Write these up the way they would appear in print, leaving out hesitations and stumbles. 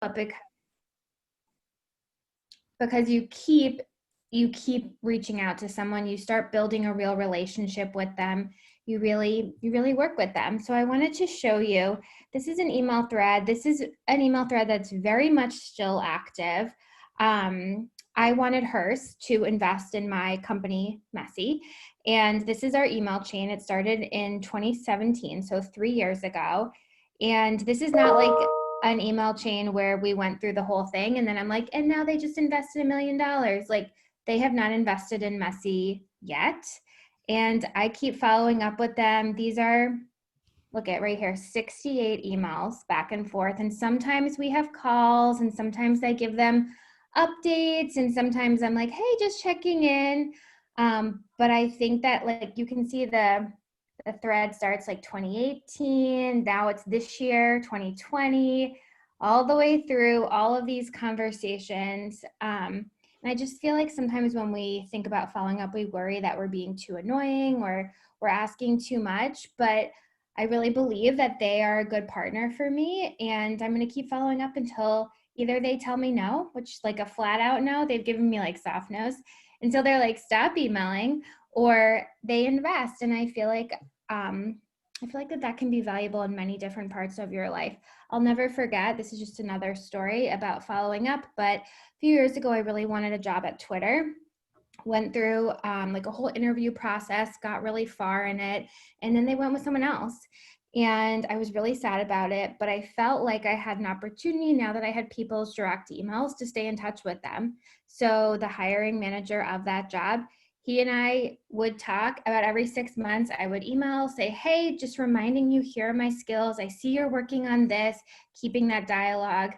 up because you keep reaching out to someone, you start building a real relationship with them, you really work with them. So I wanted to show you, this is an email thread. This is an email thread that's very much still active. I wanted Hearst to invest in my company, Messy, and this is our email chain. It started in 2017, so 3 years ago. And this is not like an email chain where we went through the whole thing and then I'm like, and now they just invested $1 million. Like, they have not invested in Messy yet. And I keep following up with them. These are, look at right here, 68 emails back and forth. And sometimes we have calls and sometimes I give them updates and sometimes I'm like, hey, just checking in. But I think that, like, you can see the thread starts like 2018, now it's this year, 2020, all the way through all of these conversations. And I just feel like sometimes when we think about following up, we worry that we're being too annoying or we're asking too much, but I really believe that they are a good partner for me, and I'm going to keep following up until either they tell me no, which, like, a flat out no, they've given me like soft no's, until they're like, stop emailing, or they invest. And I feel like that can be valuable in many different parts of your life. I'll never forget, this is just another story about following up, but a few years ago, I really wanted a job at Twitter. Went through like a whole interview process, got really far in it, and then they went with someone else. And I was really sad about it, but I felt like I had an opportunity now that I had people's direct emails to stay in touch with them. So the hiring manager of that job, he and I would talk about every 6 months. I would email, say, hey, just reminding you, here are my skills. I see you're working on this, keeping that dialogue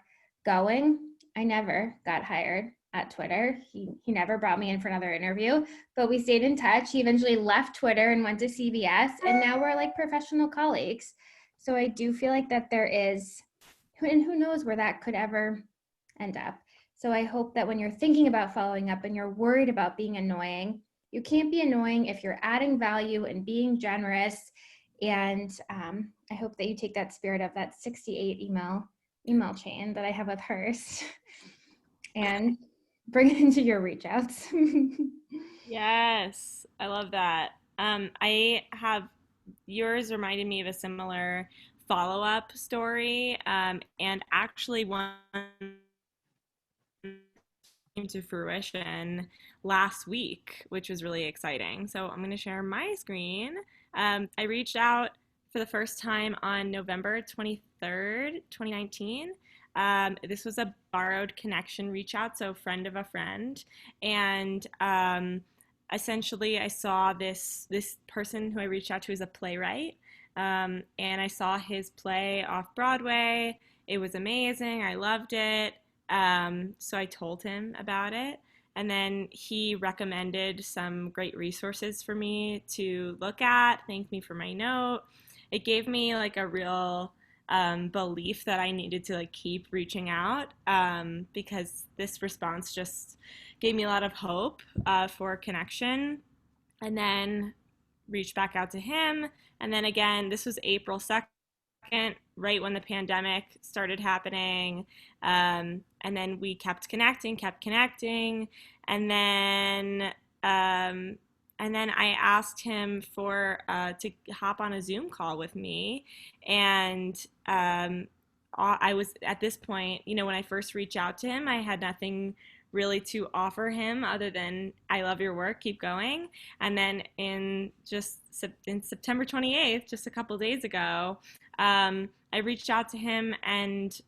going. I never got hired at Twitter. He never brought me in for another interview, but we stayed in touch. He eventually left Twitter and went to CBS, and now we're like professional colleagues. So I do feel like that there is, and who knows where that could ever end up. So I hope that when you're thinking about following up and you're worried about being annoying, you can't be annoying if you're adding value and being generous. And I hope that you take that spirit of that 68 email chain that I have with Hearst and bring it into your reach outs. Yes, I love that. I have yours reminded me of a similar follow-up story, and actually one came to fruition last week, which was really exciting. So I'm going to share my screen. I reached out for the first time on November 23rd, 2019. This was a borrowed connection reach out, so friend of a friend. And essentially, I saw this person who I reached out to is a playwright. And I saw his play off Broadway. It was amazing. I loved it. So I told him about it. And then he recommended some great resources for me to look at, thanked me for my note. It gave me like a real belief that I needed to like keep reaching out, because this response just gave me a lot of hope for a connection. And then reached back out to him. And then again, this was April 2nd, right when the pandemic started happening. And then we kept connecting. And then, I asked him for to hop on a Zoom call with me. And I was at this point, when I first reached out to him, I had nothing really to offer him other than I love your work, keep going. And then in September 28th, just a couple days ago, I reached out to him and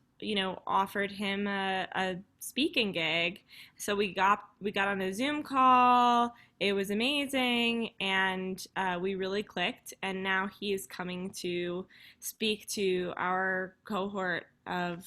offered him a speaking gig. So we got on a Zoom call. It was amazing, and we really clicked. And now he is coming to speak to our cohort of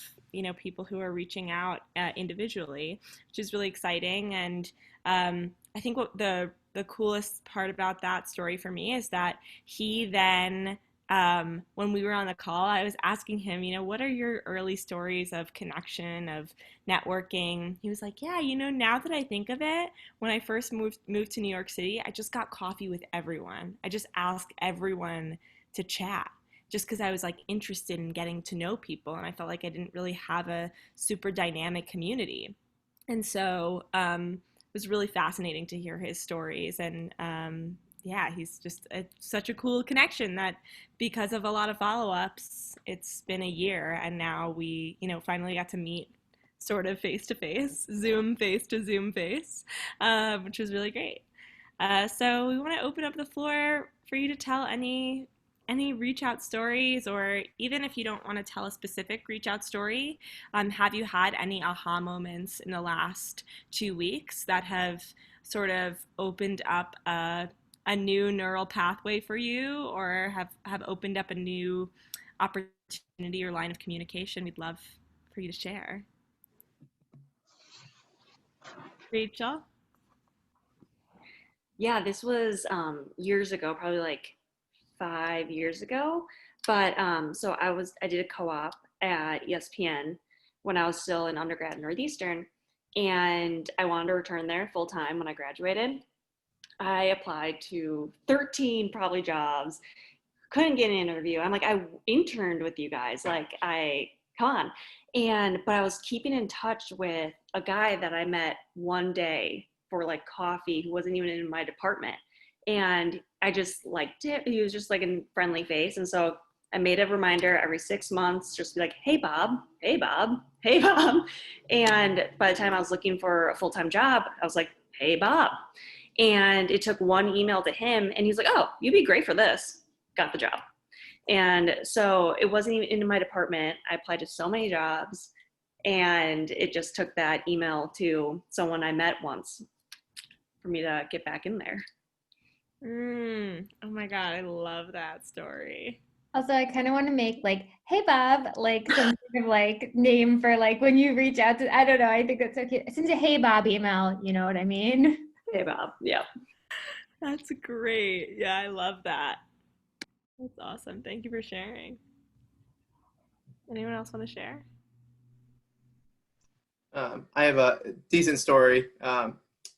people who are reaching out individually, which is really exciting. And I think what the coolest part about that story for me is that he then, when we were on the call, I was asking him, what are your early stories of connection, of networking? He was like, yeah, now that I think of it, when I first moved to New York City, I just got coffee with everyone. I just asked everyone to chat. just because I was like interested in getting to know people, and I felt like I didn't really have a super dynamic community. And so it was really fascinating to hear his stories. And yeah, he's just such a cool connection that because of a lot of follow-ups, it's been a year, and now we, finally got to meet sort of face to face, Zoom face to Zoom face, which was really great. So we want to open up the floor for you to tell any reach out stories, or even if you don't want to tell a specific reach out story, have you had any aha moments in the last 2 weeks that have sort of opened up a new neural pathway for you, or have opened up a new opportunity or line of communication? We'd love for you to share. Rachel? Yeah, this was years ago, probably like 5 years ago. But so I did a co-op at ESPN when I was still an undergrad at Northeastern, and I wanted to return there full time when I graduated. I applied to 13 probably jobs, couldn't get an interview. I'm like, I interned with you guys. Like, come on. But I was keeping in touch with a guy that I met one day for like coffee who wasn't even in my department. And I just liked it. He was just like a friendly face. And so I made a reminder every 6 months, just be like, hey, Bob, hey, Bob, hey, Bob. And by the time I was looking for a full-time job, I was like, hey, Bob. And it took one email to him, and he's like, oh, you'd be great for this. Got the job. And so it wasn't even in my department. I applied to so many jobs, and it just took that email to someone I met once for me to get back in there. Oh my God, I love that story. Also, I kind of want to make like, hey, Bob, like some sort of like name for like when you reach out to, I don't know, I think that's so cute. Send a hey, Bob email, you know what I mean? Hey, Bob. Yeah. That's great. Yeah, I love that. That's awesome. Thank you for sharing. Anyone else want to share? I have a decent story.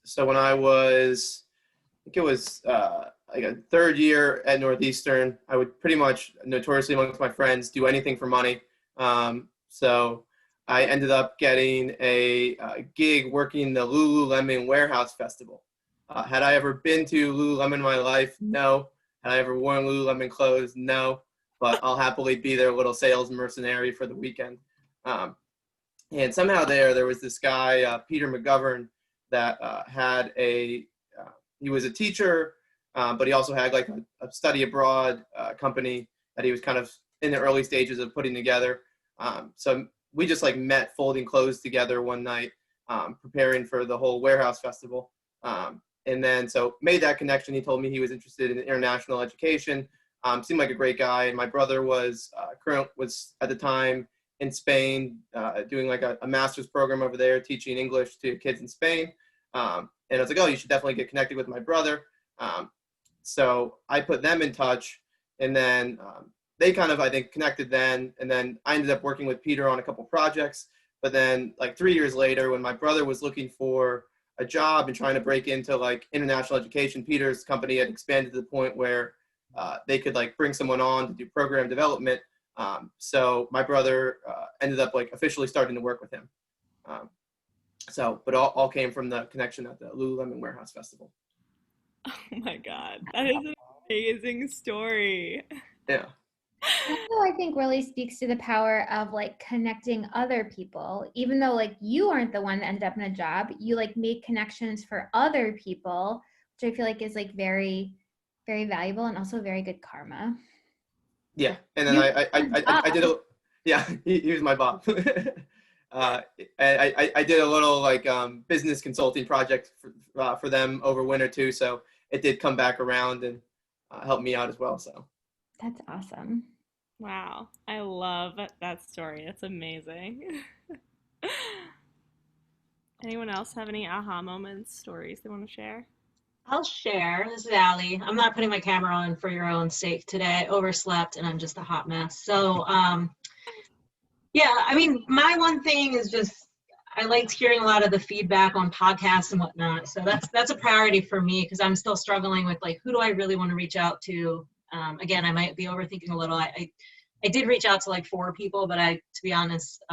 So when I was, I think it was like a third year at Northeastern, I would pretty much notoriously amongst my friends do anything for money. So I ended up getting a gig working the Lululemon Warehouse Festival. Had I ever been to Lululemon in my life? No. Had I ever worn Lululemon clothes? No. But I'll happily be their little sales mercenary for the weekend. And somehow there was this guy, Peter McGovern, that had he was a teacher, but he also had like a study abroad company that he was kind of in the early stages of putting together. So we just like met folding clothes together one night, preparing for the whole warehouse festival. And then so made that connection. He told me he was interested in international education. Seemed like a great guy. And my brother was at the time in Spain, doing like a master's program over there, teaching English to kids in Spain. And I was like, oh, you should definitely get connected with my brother. So I put them in touch, and then they kind of, I think, connected then. And then I ended up working with Peter on a couple projects. But then like 3 years later, when my brother was looking for a job and trying to break into like international education, Peter's company had expanded to the point where they could like bring someone on to do program development. So my brother ended up like officially starting to work with him. But all came from the connection at the Lululemon Warehouse Festival. Oh my God, that is an amazing story. Yeah. Also, I think really speaks to the power of like connecting other people, even though like you aren't the one that ended up in a job, you like make connections for other people, which I feel like is like very, very valuable and also very good karma. Yeah, and then I did he was my Bob. I did a little like business consulting project for them over winter too, so it did come back around and help me out as well. So That's awesome. Wow, I love that story. It's amazing. Anyone else have any aha moments, stories they want to share? I'll share. This is Allie. I'm not putting my camera on for your own sake today. I overslept and I'm just a hot mess. So, yeah, I mean, my one thing is just I liked hearing a lot of the feedback on podcasts and whatnot. So that's a priority for me because I'm still struggling with like, who do I really want to reach out to Again, I might be overthinking a little. I did reach out to like 4 people, but to be honest,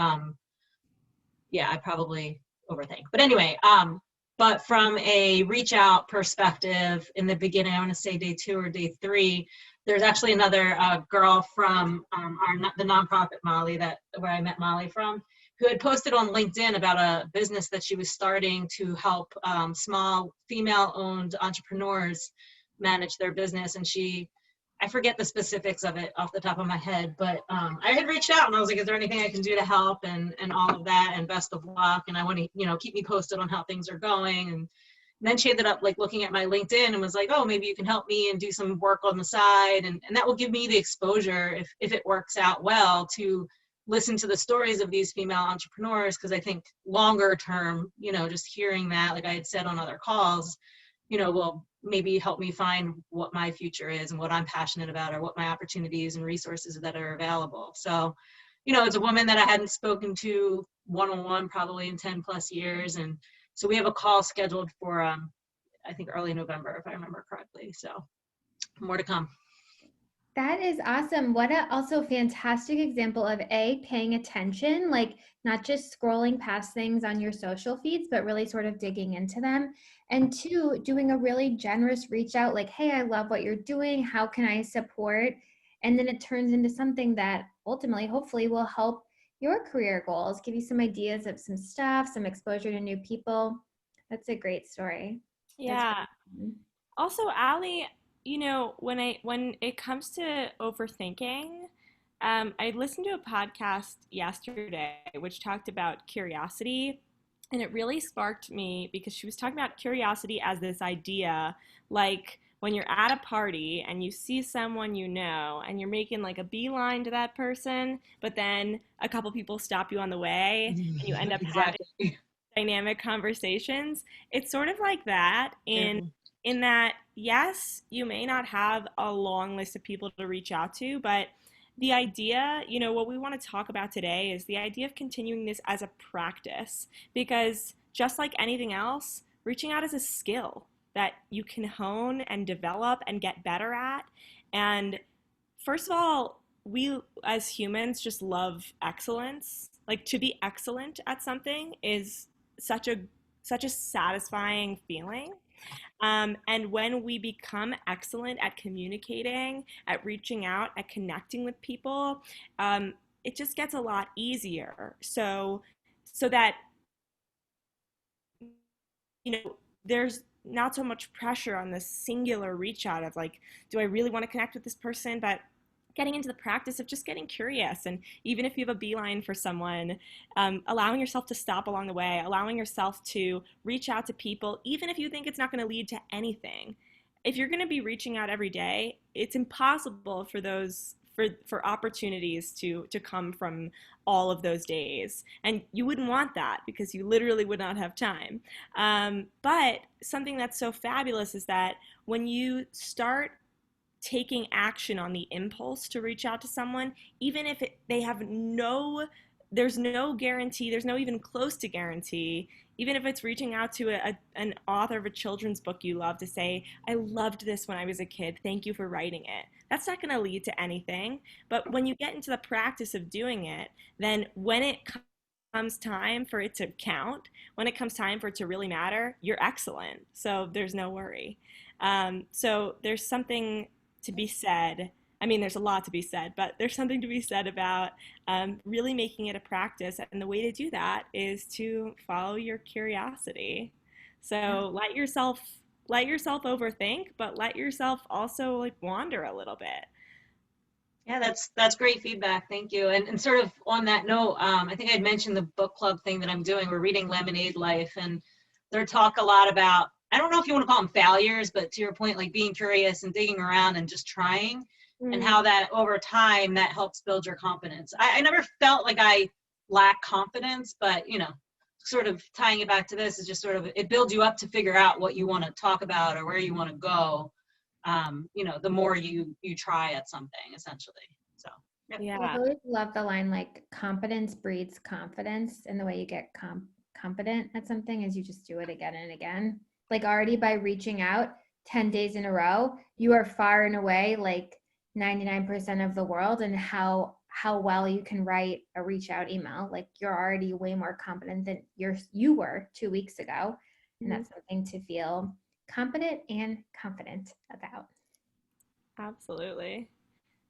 yeah, I probably overthink. But anyway, but from a reach out perspective, in the beginning, I want to say day 2 or day 3, there's actually another girl from the nonprofit Molly, where I met Molly from, who had posted on LinkedIn about a business that she was starting to help small female-owned entrepreneurs manage their business. And I forget the specifics of it off the top of my head, but I had reached out and I was like, is there anything I can do to help, and all of that, and best of luck. And I want to, keep me posted on how things are going. And then she ended up like looking at my LinkedIn and was like, oh, maybe you can help me and do some work on the side. And that will give me the exposure, if it works out well, to listen to the stories of these female entrepreneurs. Because I think longer term, just hearing that, like I had said on other calls, will maybe help me find what my future is and what I'm passionate about, or what my opportunities and resources that are available. So, it's a woman that I hadn't spoken to one-on-one probably in 10 plus years. And so we have a call scheduled for, I think early November, if I remember correctly. So more to come. That is awesome. What a also fantastic example of paying attention, like not just scrolling past things on your social feeds, but really sort of digging into them. And 2, doing a really generous reach out, like, hey, I love what you're doing. How can I support? And then it turns into something that ultimately, hopefully, will help your career goals, give you some ideas of some stuff, some exposure to new people. That's a great story. Yeah. Also, Allie, when it comes to overthinking, I listened to a podcast yesterday which talked about curiosity, and it really sparked me because she was talking about curiosity as this idea, like when you're at a party and you see someone and you're making like a beeline to that person, but then a couple people stop you on the way and you end up having dynamic conversations. It's sort of like that in that, yes, you may not have a long list of people to reach out to, but the idea, what we want to talk about today is the idea of continuing this as a practice, because just like anything else, reaching out is a skill that you can hone and develop and get better at. And first of all, we as humans just love excellence. Like, to be excellent at something is such a satisfying feeling. And when we become excellent at communicating, at reaching out, at connecting with people, it just gets a lot easier. So that, there's not so much pressure on this singular reach out of like, do I really want to connect with this person? But getting into the practice of just getting curious. And even if you have a beeline for someone, allowing yourself to stop along the way, allowing yourself to reach out to people, even if you think it's not going to lead to anything. If you're going to be reaching out every day, it's impossible for opportunities to come from all of those days. And you wouldn't want that because you literally would not have time. But something that's so fabulous is that when you start taking action on the impulse to reach out to someone, even if they have there's no guarantee, there's no even close to guarantee, even if it's reaching out to an author of a children's book you love to say, I loved this when I was a kid, thank you for writing it. That's not going to lead to anything. But when you get into the practice of doing it, then when it comes time for it to count, when it comes time for it to really matter, you're excellent. So there's no worry. So there's something to be said. I mean, there's a lot to be said, but there's something to be said about really making it a practice. And the way to do that is to follow your curiosity. So let yourself overthink, but let yourself also like wander a little bit. Yeah, that's great feedback. Thank you. And sort of on that note, I think I'd mentioned the book club thing that I'm doing. We're reading Lemonade Life, and they talk a lot about, I don't know if you want to call them failures, but to your point, like being curious and digging around and just trying, and how that over time that helps build your confidence. I never felt like I lack confidence, but sort of tying it back to this is just sort of, it builds you up to figure out what you want to talk about or where you want to go. The more you try at something, essentially. So yeah, I always love the line, like, competence breeds confidence, and the way you get competent at something is you just do it again and again. Like, already by reaching out 10 days in a row, you are far and away like 99% of the world and how well you can write a reach out email. Like you're already way more competent than you were 2 weeks ago. And that's something to feel competent and confident about. Absolutely.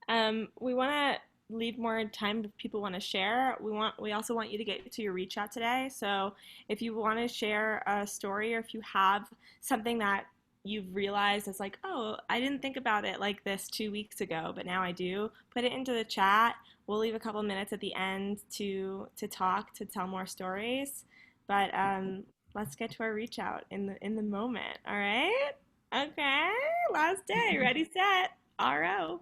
We want to leave more time if people want to share. We also want you to get to your reach out today. So if you want to share a story, or if you have something that you've realized is like, oh, I didn't think about it like this 2 weeks ago, but now I do, put it into the chat. We'll leave a couple minutes at the end to talk, to tell more stories. But let's get to our reach out in the moment. All right. Okay. Last day. Ready, set, RO.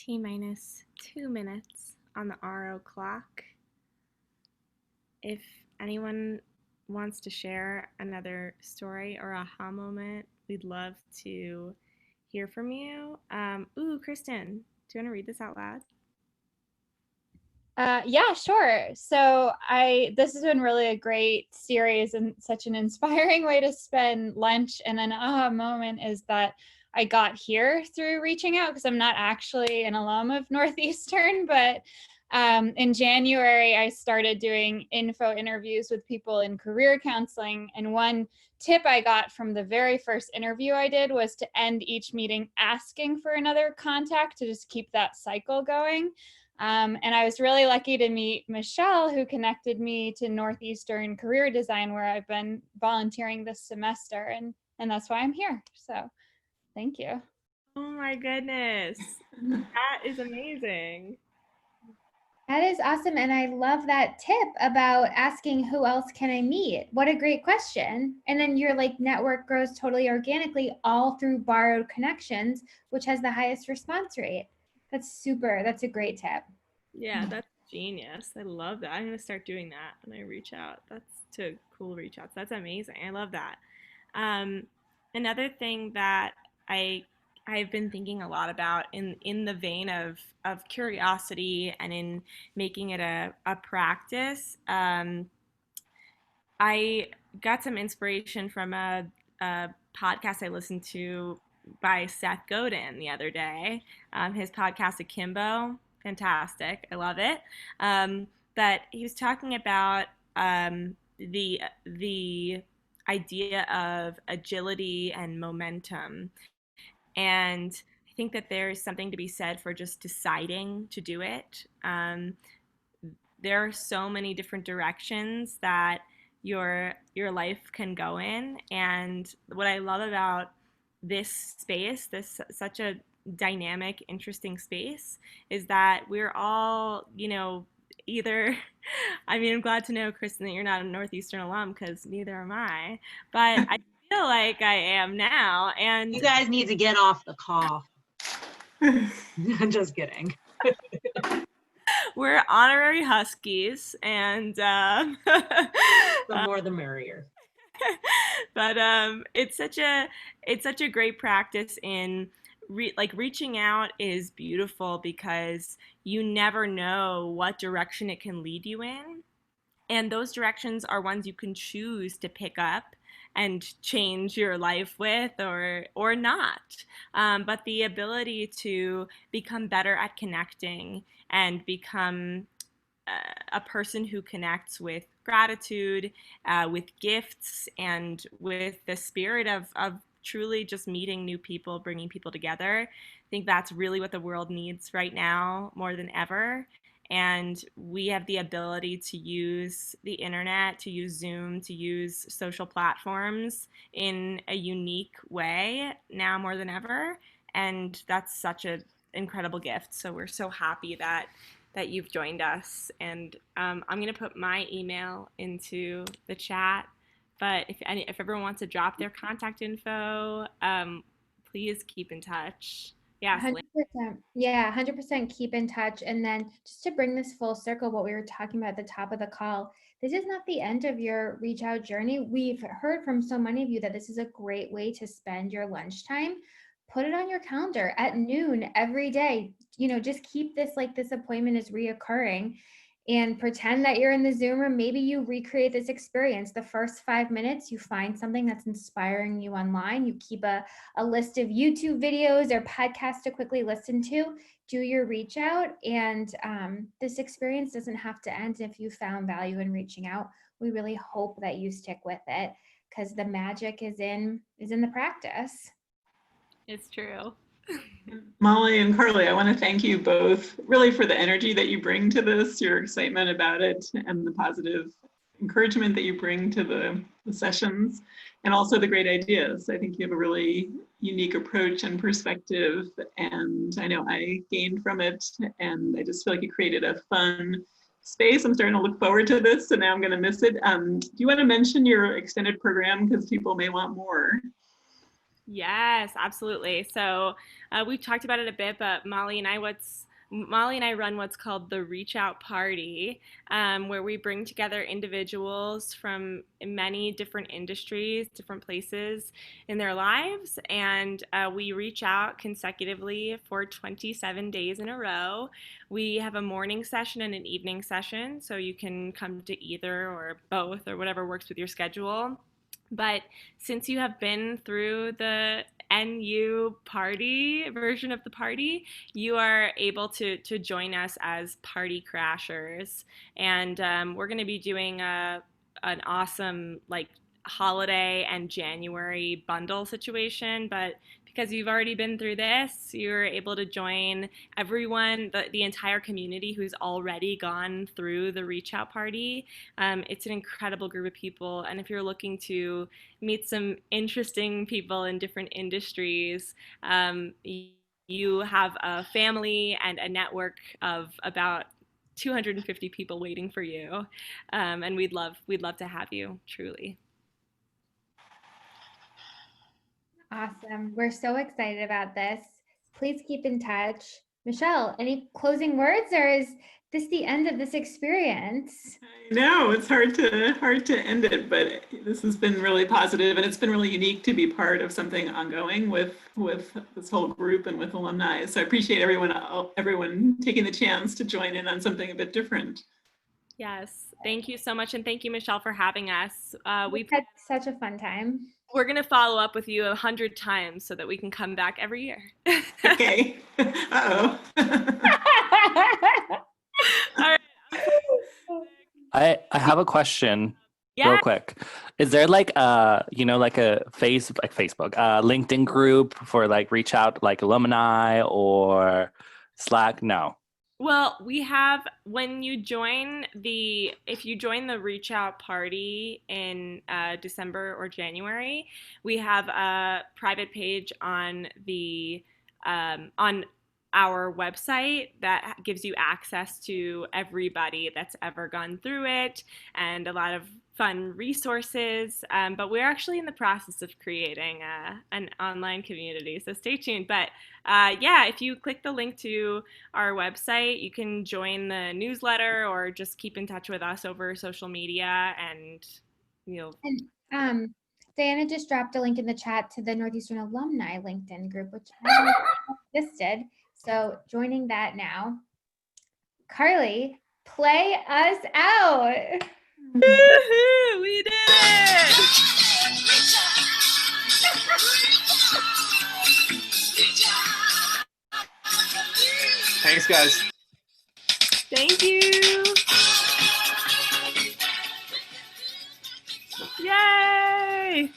T-minus 2 minutes on the RO clock. If anyone wants to share another story or aha moment, we'd love to hear from you. Ooh, Kristen, do you want to read this out loud? Yeah, sure. So this has been really a great series and such an inspiring way to spend lunch. And an aha moment is that I got here through reaching out, because I'm not actually an alum of Northeastern, but in January, I started doing info interviews with people in career counseling. And one tip I got from the very first interview I did was to end each meeting asking for another contact to just keep that cycle going. And I was really lucky to meet Michelle, who connected me to Northeastern Career Design, where I've been volunteering this semester, and that's why I'm here. So thank you. Oh my goodness. That is amazing. That is awesome. And I love that tip about asking who else can I meet? What a great question. And then your network grows totally organically all through borrowed connections, which has the highest response rate. That's super. That's a great tip. Yeah, that's genius. I love that. I'm gonna start doing that when I reach out. That's to cool reach outs. That's amazing. I love that. Another thing that I I've been thinking a lot about in the vein of curiosity and in making it a practice. I got some inspiration from a podcast I listened to by Seth Godin the other day. His podcast, Akimbo, fantastic. I love it. But he was talking about the idea of agility and momentum, and I think that there's something to be said for just deciding to do it. There are so many different directions that your life can go in, and what I love about this space, this such a dynamic, interesting space, is that we're all, either I mean, I'm glad to know, Kristen, that you're not a Northeastern alum, because neither am I, but I feel like I am now. And You guys need to get off the call. I'm just kidding. we're honorary Huskies, and The more the merrier. but it's such a great practice in reaching out is beautiful, because you never know what direction it can lead you in, and those directions are ones you can choose to pick up and change your life with, or not. But the ability to become better at connecting and become a person who connects with gratitude, with gifts, and with the spirit of truly just meeting new people, bringing people together. I think that's really what the world needs right now more than ever. And we have the ability to use the internet, to use Zoom, to use social platforms in a unique way now more than ever. And that's such an incredible gift. So we're so happy that you've joined us. And I'm going to put my email into the chat. But if everyone wants to drop their contact info, please keep in touch. Yeah, 100%. Yeah, 100% keep in touch. And then just to bring this full circle, what we were talking about at the top of the call, this is not the end of your reach out journey. We've heard from so many of you that this is a great way to spend your lunchtime. Put it on your calendar at noon every day. Just keep this this appointment is reoccurring, and pretend that you're in the Zoom room. Maybe you recreate this experience. The first 5 minutes, you find something that's inspiring you online. You keep a list of YouTube videos or podcasts to quickly listen to. Do your reach out, and this experience doesn't have to end. If you found value in reaching out, we really hope that you stick with it, because the magic is in the practice. it's true. Molly and Carly, I want to thank you both really for the energy that you bring to this, your excitement about it, and the positive encouragement that you bring to the sessions, and also the great ideas. I think you have a really unique approach and perspective, and I know I gained from it, and I just feel like you created a fun space. I'm starting to look forward to this, and now I'm going to miss it. Do you want to mention your extended program, because people may want more? Yes, absolutely. So we've talked about it a bit, but Molly and I run what's called the Reach Out Party, where we bring together individuals from many different industries, different places in their lives, and we reach out consecutively for 27 days in a row. We have a morning session and an evening session, so you can come to either or both or whatever works with your schedule. But since you have been through the NU party version of the party, you are able to join us as party crashers. And we're going to be doing an awesome, like, holiday and January bundle situation. But because you've already been through this, you're able to join everyone, the entire community who's already gone through the Reach Out Party. It's an incredible group of people. And if you're looking to meet some interesting people in different industries, you have a family and a network of about 250 people waiting for you. And we'd love to have you, truly. Awesome. We're so excited about this. Please keep in touch. Michelle, any closing words, or is this the end of this experience? I know it's hard to end it, but this has been really positive, and it's been really unique to be part of something ongoing with this whole group and with alumni. So I appreciate everyone taking the chance to join in on something a bit different. Yes, thank you so much, and thank you, Michelle, for having us. We've had such a fun time. We're gonna follow up with you 100 times so that we can come back every year. Okay. Uh-oh. All right. I have a question Yeah. real quick. Is there like like a Facebook, LinkedIn group for like reach out like alumni or Slack? No. Well, we have, if you join the Reach Out Party in December or January, we have a private page on on our website that gives you access to everybody that's ever gone through it and a lot of fun resources. But we're actually in the process of creating an online community, so stay tuned. But yeah, if you click the link to our website, you can join the newsletter or just keep in touch with us over social media, and And Diana just dropped a link in the chat to the Northeastern Alumni LinkedIn group, which I didn't know existed. So joining that now. Carly, play us out. Woohoo! We did it! Thanks, guys. Thank you. Yay!